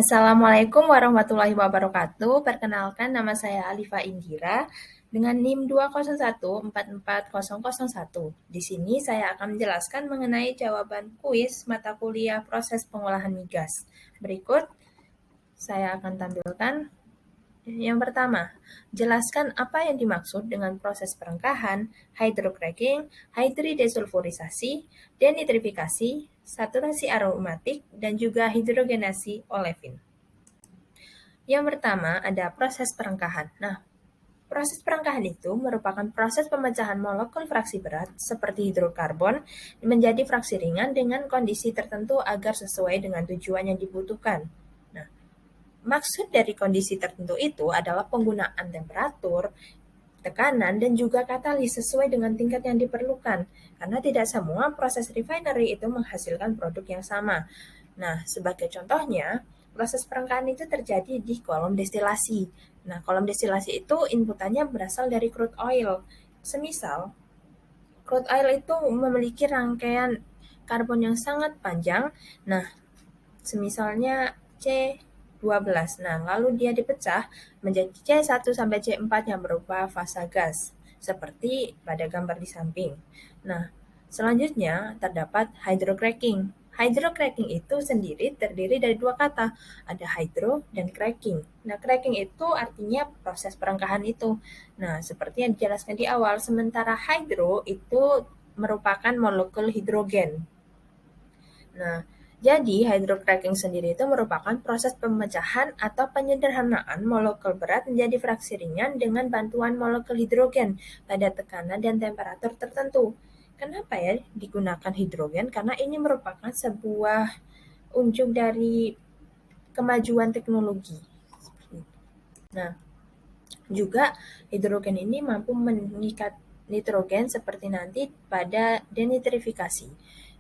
Assalamualaikum warahmatullahi wabarakatuh. Perkenalkan, nama saya Alifa Indira dengan NIM 201440001. Di sini saya akan menjelaskan mengenai jawaban kuis mata kuliah proses pengolahan migas. Berikut saya akan tampilkan. Yang pertama, jelaskan apa yang dimaksud dengan proses perengkahan, hydrocracking, hydridesulfurisasi, denitrifikasi, saturasi aromatik, dan juga hidrogenasi olefin. Yang pertama ada proses perengkahan. Nah, proses perengkahan itu merupakan proses pemecahan molekul fraksi berat seperti hidrokarbon menjadi fraksi ringan dengan kondisi tertentu agar sesuai dengan tujuan yang dibutuhkan. Nah, maksud dari kondisi tertentu itu adalah penggunaan temperatur, tekanan, dan juga katalis sesuai dengan tingkat yang diperlukan, karena tidak semua proses refinery itu menghasilkan produk yang sama. Nah, sebagai contohnya, proses perengkahan itu terjadi di kolom destilasi. Nah, kolom destilasi itu inputannya berasal dari crude oil. Semisal, crude oil itu memiliki rangkaian karbon yang sangat panjang. Nah, semisalnya C12. Nah, lalu dia dipecah menjadi C1 sampai C4 yang berupa fasa gas, seperti pada gambar di samping. Nah, selanjutnya terdapat hydrocracking. Hydrocracking itu sendiri terdiri dari dua kata, ada hydro dan cracking. Nah, cracking itu artinya proses perengkahan itu. Nah, seperti yang dijelaskan di awal, sementara hydro itu merupakan molekul hidrogen. Nah, jadi hydrocracking sendiri itu merupakan proses pemecahan atau penyederhanaan molekul berat menjadi fraksi ringan dengan bantuan molekul hidrogen pada tekanan dan temperatur tertentu. Kenapa ya digunakan hidrogen? Karena ini merupakan sebuah unjuk dari kemajuan teknologi. Nah, juga hidrogen ini mampu mengikat nitrogen seperti nanti pada denitrifikasi.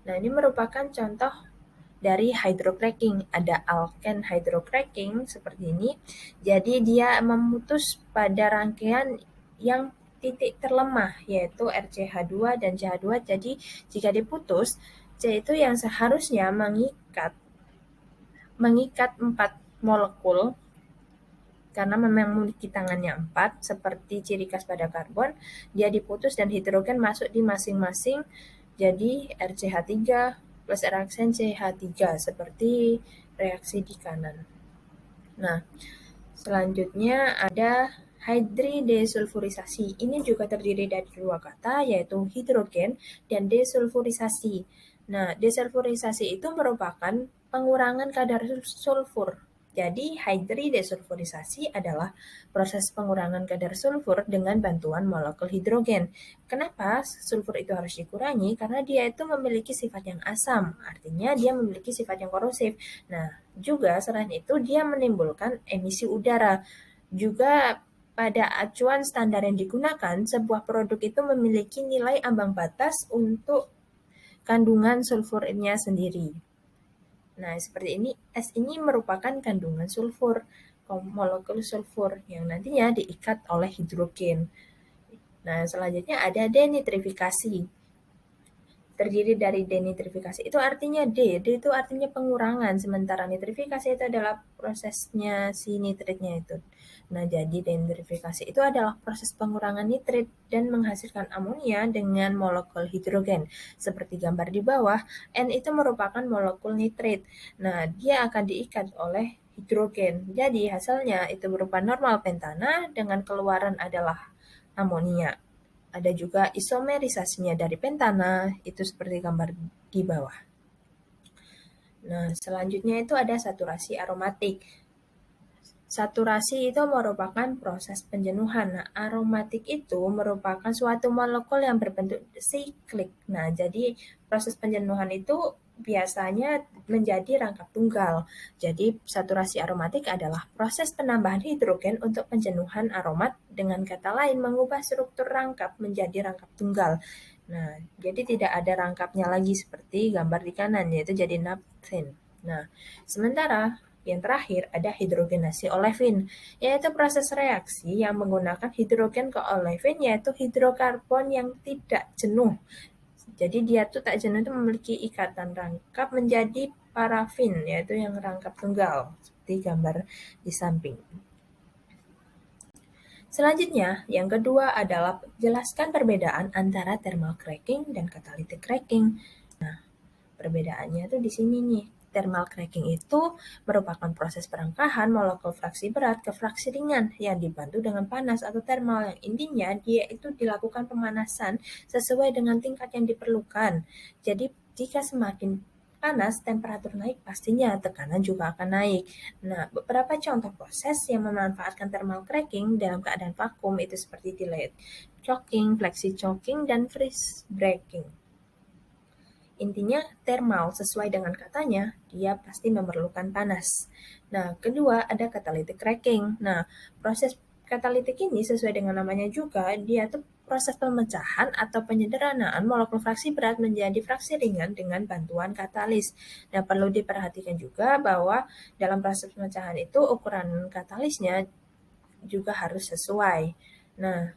Nah, ini merupakan contoh dari hydrocracking. Ada alkane hydrocracking seperti ini. Jadi dia memutus pada rangkaian yang titik terlemah yaitu RCH2 dan CH2. Jadi jika diputus, C itu yang seharusnya mengikat 4 molekul karena memang memiliki tangannya 4 seperti ciri khas pada karbon, dia diputus dan hidrogen masuk di masing-masing jadi RCH3 plus reaksen CH3 seperti reaksi di kanan. Nah, selanjutnya ada hydridesulfurisasi. Ini juga terdiri dari dua kata yaitu hidrogen dan desulfurisasi. Nah, desulfurisasi itu merupakan pengurangan kadar sulfur. Jadi, hydridesulfurisasi adalah proses pengurangan kadar sulfur dengan bantuan molekul hidrogen. Kenapa sulfur itu harus dikurangi? Karena dia itu memiliki sifat yang asam, artinya dia memiliki sifat yang korosif. Nah, juga selain itu dia menimbulkan emisi udara. Juga pada acuan standar yang digunakan, sebuah produk itu memiliki nilai ambang batas untuk kandungan sulfurnya sendiri. Nah, seperti ini, S ini merupakan kandungan sulfur, molekul sulfur yang nantinya diikat oleh hidrogen. Nah, selanjutnya ada denitrifikasi. Terdiri dari denitrifikasi itu artinya D itu artinya pengurangan, sementara nitrifikasi itu adalah prosesnya si nitritnya itu. Nah, jadi denitrifikasi itu adalah proses pengurangan nitrit dan menghasilkan amonia dengan molekul hidrogen. Seperti gambar di bawah, N itu merupakan molekul nitrit. Nah, dia akan diikat oleh hidrogen. Jadi hasilnya itu berupa normal pentana dengan keluaran adalah amonia. Ada juga isomerisasinya dari pentana, itu seperti gambar di bawah. Nah, selanjutnya itu ada saturasi aromatik. Saturasi itu merupakan proses penjenuhan. Nah, aromatik itu merupakan suatu molekul yang berbentuk siklik. Nah, jadi proses penjenuhan itu biasanya menjadi rangkap tunggal. Jadi, saturasi aromatik adalah proses penambahan hidrogen untuk penjenuhan aromat, dengan kata lain mengubah struktur rangkap menjadi rangkap tunggal. Nah, jadi tidak ada rangkapnya lagi seperti gambar di kanan, yaitu jadi naphthalene. Nah, sementara yang terakhir ada hidrogenasi olefin, yaitu proses reaksi yang menggunakan hidrogen ke olefin, yaitu hidrokarbon yang tidak jenuh. Jadi dia tuh tak jenuh itu memiliki ikatan rangkap menjadi parafin, yaitu yang rangkap tunggal. Seperti seperti gambar di samping. Selanjutnya, yang kedua adalah jelaskan perbedaan antara thermal cracking dan catalytic cracking. Nah, perbedaannya tuh di sini nih. Thermal cracking itu merupakan proses perangkahan molekul fraksi berat ke fraksi ringan yang dibantu dengan panas atau thermal, yang intinya dia itu dilakukan pemanasan sesuai dengan tingkat yang diperlukan. Jadi jika semakin panas, temperatur naik, pastinya tekanan juga akan naik. Nah, beberapa contoh proses yang memanfaatkan thermal cracking dalam keadaan vakum itu seperti delayed choking, flexi choking, dan freeze breaking. Intinya thermal sesuai dengan katanya, dia pasti memerlukan panas. Nah, kedua ada catalytic cracking. Nah, proses katalitik ini sesuai dengan namanya juga, dia tuh proses pemecahan atau penyederhanaan molekul fraksi berat menjadi fraksi ringan dengan bantuan katalis. Nah, perlu diperhatikan juga bahwa dalam proses pemecahan itu ukuran katalisnya juga harus sesuai. Nah,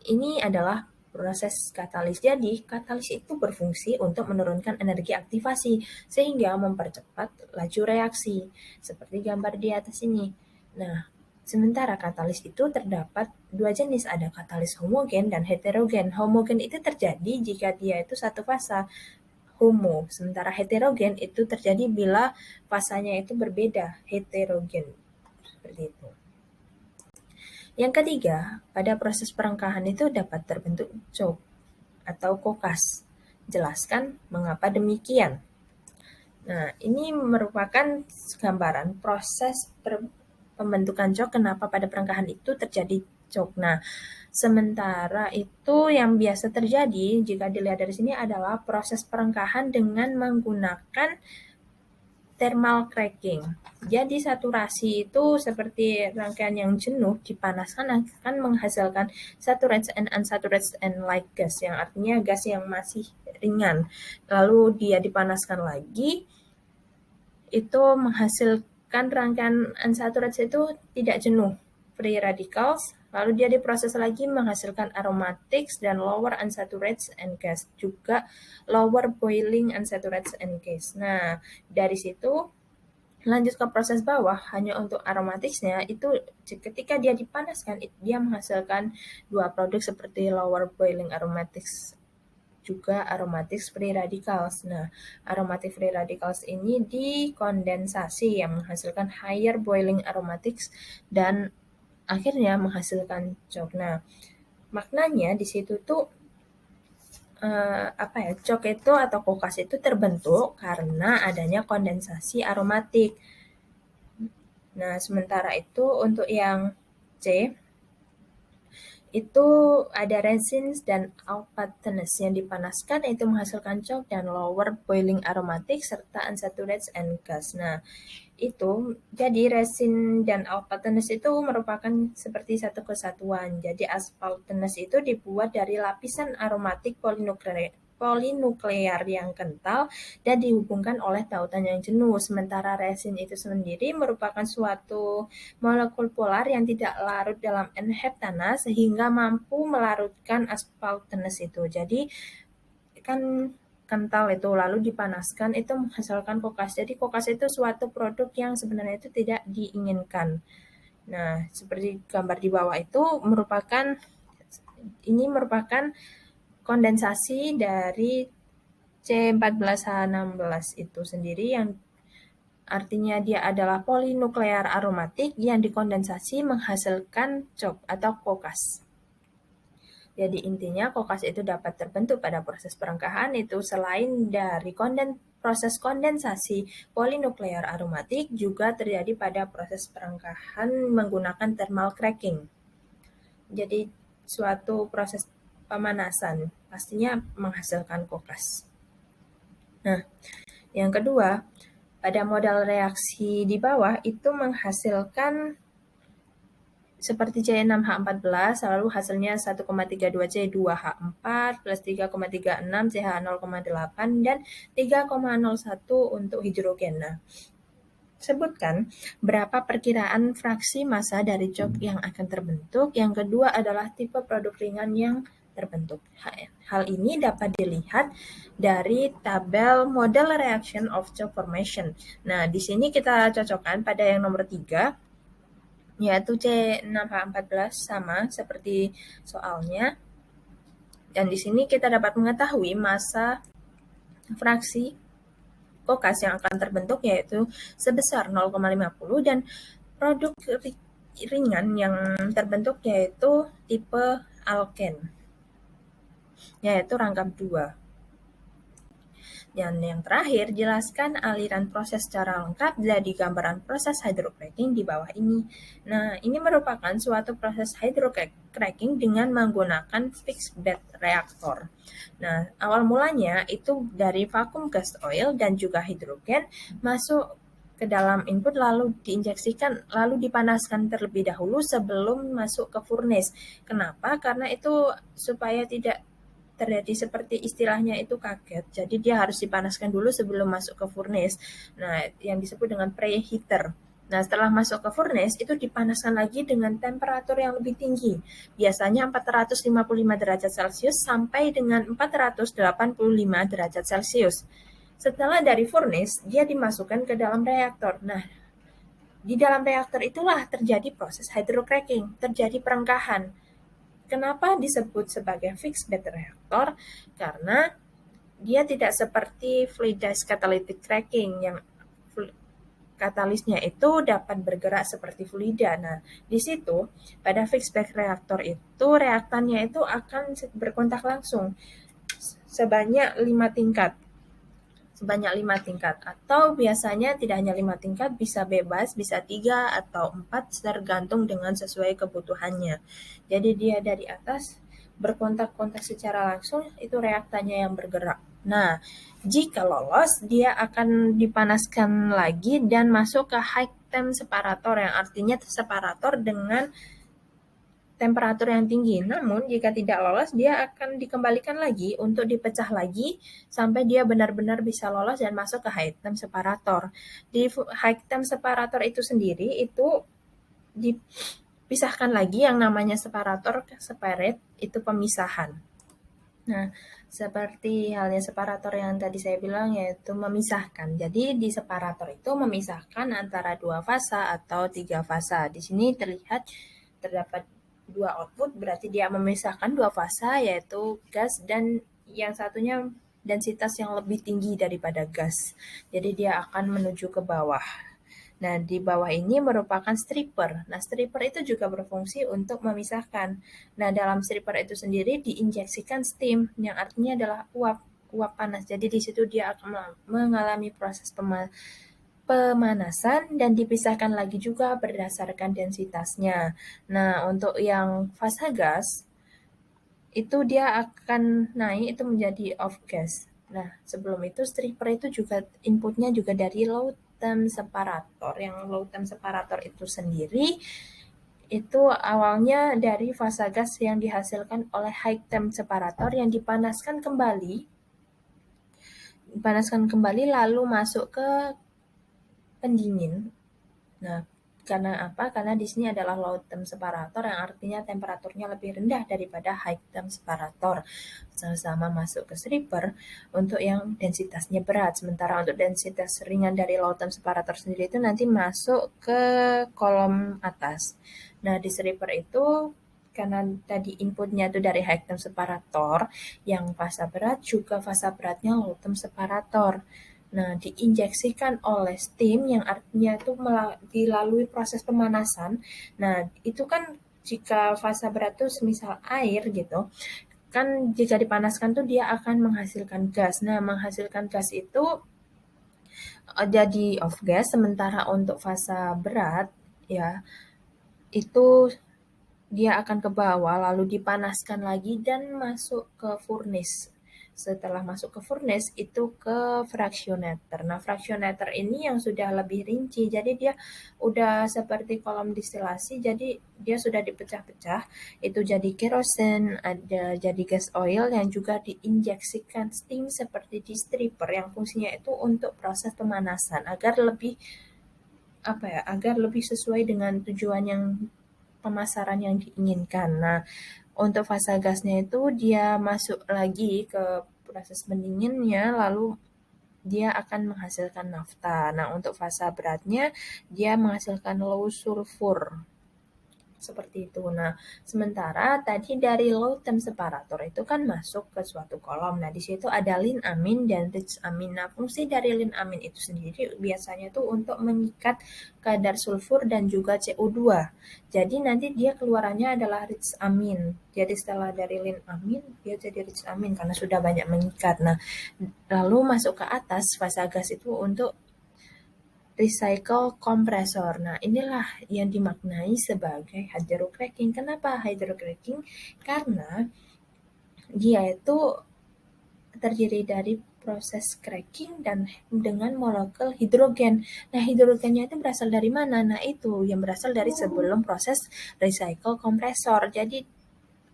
ini adalah proses katalis. Jadi, katalis itu berfungsi untuk menurunkan energi aktivasi sehingga mempercepat laju reaksi, seperti gambar di atas ini. Nah, sementara katalis itu terdapat dua jenis, ada katalis homogen dan heterogen. Homogen itu terjadi jika dia itu satu fasa, homo. Sementara heterogen itu terjadi bila fasanya itu berbeda, heterogen. Seperti itu. Yang ketiga, pada proses perangkahan itu dapat terbentuk choke atau kokas. Jelaskan mengapa demikian. Nah, ini merupakan gambaran proses pembentukan choke, kenapa pada perangkahan itu terjadi choke. Nah, sementara itu yang biasa terjadi jika dilihat dari sini adalah proses perangkahan dengan menggunakan thermal cracking. Jadi saturasi itu seperti rangkaian yang jenuh dipanaskan akan menghasilkan saturated and unsaturated and light gas, yang artinya gas yang masih ringan. Lalu dia dipanaskan lagi, itu menghasilkan rangkaian unsaturated itu tidak jenuh, free radicals. Lalu dia diproses lagi menghasilkan aromatics dan lower unsaturated and gas, juga lower boiling unsaturated and gas. Nah, dari situ lanjut ke proses bawah, hanya untuk aromaticsnya itu ketika dia dipanaskan dia menghasilkan dua produk seperti lower boiling aromatics juga aromatics free radicals. Nah, aromatic free radicals ini dikondensasi yang menghasilkan higher boiling aromatics dan akhirnya menghasilkan choke. Nah, maknanya di situ tuh choke itu atau kokas itu terbentuk karena adanya kondensasi aromatik. Nah, sementara itu untuk yang C, itu ada resins dan alpha-tenus yang dipanaskan itu menghasilkan choke dan lower boiling aromatic serta unsaturated and gas. Nah, itu jadi resin dan alpha-tenus itu merupakan seperti satu kesatuan. Jadi alpha-tenus itu dibuat dari lapisan aromatik polinuklear yang kental dan dihubungkan oleh tautan yang jenuh. Sementara resin itu sendiri merupakan suatu molekul polar yang tidak larut dalam enheptana sehingga mampu melarutkan alpha-tenus itu. Jadi kan kental itu lalu dipanaskan itu menghasilkan kokas. Jadi kokas itu suatu produk yang sebenarnya itu tidak diinginkan. Nah, seperti gambar di bawah itu merupakan kondensasi dari C14H16 itu sendiri, yang artinya dia adalah polinuklear aromatik yang dikondensasi menghasilkan choke atau kokas. Jadi intinya kokas itu dapat terbentuk pada proses perangkahan itu selain dari proses kondensasi polinuklear aromatik juga terjadi pada proses perangkahan menggunakan thermal cracking. Jadi suatu proses pemanasan pastinya menghasilkan kokas. Nah, yang kedua, pada modal reaksi di bawah itu menghasilkan seperti C6H14, lalu hasilnya 1,32C2H4 plus 3,36 CH0,8 dan 3,01 untuk hidrogen. Nah, sebutkan berapa perkiraan fraksi massa dari choke yang akan terbentuk. Yang kedua adalah tipe produk ringan yang terbentuk. Hal ini dapat dilihat dari tabel Model Reaction of Cell Formation. Nah, di sini kita cocokkan pada yang nomor 3, yaitu C6H14 sama seperti soalnya. Dan di sini kita dapat mengetahui massa fraksi kokas yang akan terbentuk yaitu sebesar 0,50 dan produk ringan yang terbentuk yaitu tipe alken, yaitu rangkap 2. Dan yang terakhir, jelaskan aliran proses secara lengkap dari gambaran proses hydrocracking di bawah ini. Nah, ini merupakan suatu proses hydrocracking dengan menggunakan fixed bed reaktor. Nah, awal mulanya itu dari vakum gas oil dan juga hidrogen masuk ke dalam input lalu diinjeksikan, lalu dipanaskan terlebih dahulu sebelum masuk ke furnace. Kenapa? Karena itu supaya tidak terjadi seperti istilahnya itu kaget. Jadi dia harus dipanaskan dulu sebelum masuk ke furnace. Nah, yang disebut dengan preheater. Nah, setelah masuk ke furnace, itu dipanaskan lagi dengan temperatur yang lebih tinggi. Biasanya 455 derajat Celcius sampai dengan 485 derajat Celcius. Setelah dari furnace, dia dimasukkan ke dalam reaktor. Nah, di dalam reaktor itulah terjadi proses hydrocracking, terjadi perengkahan. Kenapa disebut sebagai fixed bed reaktor? Karena dia tidak seperti fluidized catalytic cracking yang katalisnya itu dapat bergerak seperti fluida. Nah, di situ pada fixed bed reaktor itu reaktannya itu akan berkontak langsung sebanyak 5 tingkat. Atau biasanya tidak hanya 5 tingkat, bisa bebas, bisa 3 atau 4 tergantung dengan sesuai kebutuhannya. Jadi dia dari atas berkontak-kontak secara langsung, itu reaktannya yang bergerak. Nah, jika lolos, dia akan dipanaskan lagi dan masuk ke high temp separator, yang artinya separator dengan temperatur yang tinggi. Namun, jika tidak lolos, dia akan dikembalikan lagi untuk dipecah lagi sampai dia benar-benar bisa lolos dan masuk ke high temp separator. Di high temp separator itu sendiri, itu dipisahkan lagi yang namanya separator, separate, itu pemisahan. Nah, seperti halnya separator yang tadi saya bilang yaitu memisahkan. Jadi di separator itu memisahkan antara 2 fasa atau 3 fasa. Di sini terdapat 2 output, berarti dia memisahkan 2 fasa yaitu gas dan yang satunya densitas yang lebih tinggi daripada gas. Jadi dia akan menuju ke bawah. Nah, di bawah ini merupakan stripper. Nah, stripper itu juga berfungsi untuk memisahkan. Nah, dalam stripper itu sendiri diinjeksikan steam, yang artinya adalah uap panas. Jadi di situ dia akan mengalami proses pemanasan dan dipisahkan lagi juga berdasarkan densitasnya. Nah, untuk yang fasa gas, itu dia akan naik itu menjadi off gas. Nah, sebelum itu stripper itu juga inputnya juga dari low temp separator. Yang low temp separator itu sendiri itu awalnya dari fasa gas yang dihasilkan oleh high temp separator yang dipanaskan kembali lalu masuk ke pendingin. Nah, karena apa? Karena di sini adalah low temp separator yang artinya temperaturnya lebih rendah daripada high temp separator. Sama-sama masuk ke stripper untuk yang densitasnya berat. Sementara untuk densitas ringan dari low temp separator sendiri itu nanti masuk ke kolom atas. Nah, di stripper itu karena tadi inputnya itu dari high temp separator, yang fasa berat juga fasa beratnya low temp separator. Nah, diinjeksikan oleh steam yang artinya itu dilalui proses pemanasan. Nah, itu kan jika fasa berat itu semisal air gitu, kan jika dipanaskan tuh dia akan menghasilkan gas. Nah, menghasilkan gas itu jadi off gas, sementara untuk fasa berat ya itu dia akan ke bawah lalu dipanaskan lagi dan masuk ke furnace. Setelah masuk ke furnace itu ke fractionator. Nah, fractionator ini yang sudah lebih rinci. Jadi dia udah seperti kolom distilasi. Jadi dia sudah dipecah-pecah. Itu jadi kerosen, ada jadi gas oil yang juga diinjeksikan steam seperti di stripper yang fungsinya itu untuk proses pemanasan agar lebih agar lebih sesuai dengan tujuan yang pemasaran yang diinginkan. Nah, Untuk fase gasnya itu dia masuk lagi ke proses pendinginnya, lalu dia akan menghasilkan nafta. Nah, untuk fase beratnya dia menghasilkan low sulfur. Seperti itu. Nah, sementara tadi dari low temp separator itu kan masuk ke suatu kolom. Nah, di situ ada lin amin dan rich amin. Nah, fungsi dari lin amin itu sendiri biasanya tuh untuk mengikat kadar sulfur dan juga CO2. Jadi nanti dia keluarannya adalah rich amin. Jadi setelah dari lin amin, dia jadi rich amin karena sudah banyak mengikat. Nah, lalu masuk ke atas fase gas itu untuk recycle kompresor. Nah, inilah yang dimaknai sebagai hydrocracking. Kenapa hydrocracking? Karena dia itu terdiri dari proses cracking dan dengan molekul hidrogen. Nah, hidrogennya itu berasal dari mana? Nah, itu yang berasal dari sebelum proses recycle kompresor. Jadi,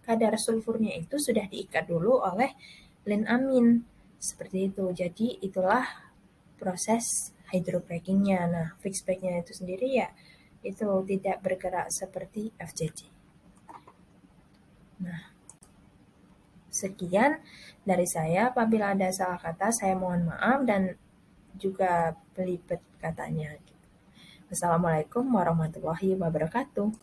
kadar sulfurnya itu sudah diikat dulu oleh lin-amin. Seperti itu. Jadi, itulah proses hydrocracking-nya. Nah, fixed back-nya itu sendiri ya itu tidak bergerak seperti FCC. Nah, sekian dari saya. Apabila ada salah kata, saya mohon maaf dan juga belibet katanya. Assalamualaikum warahmatullahi wabarakatuh.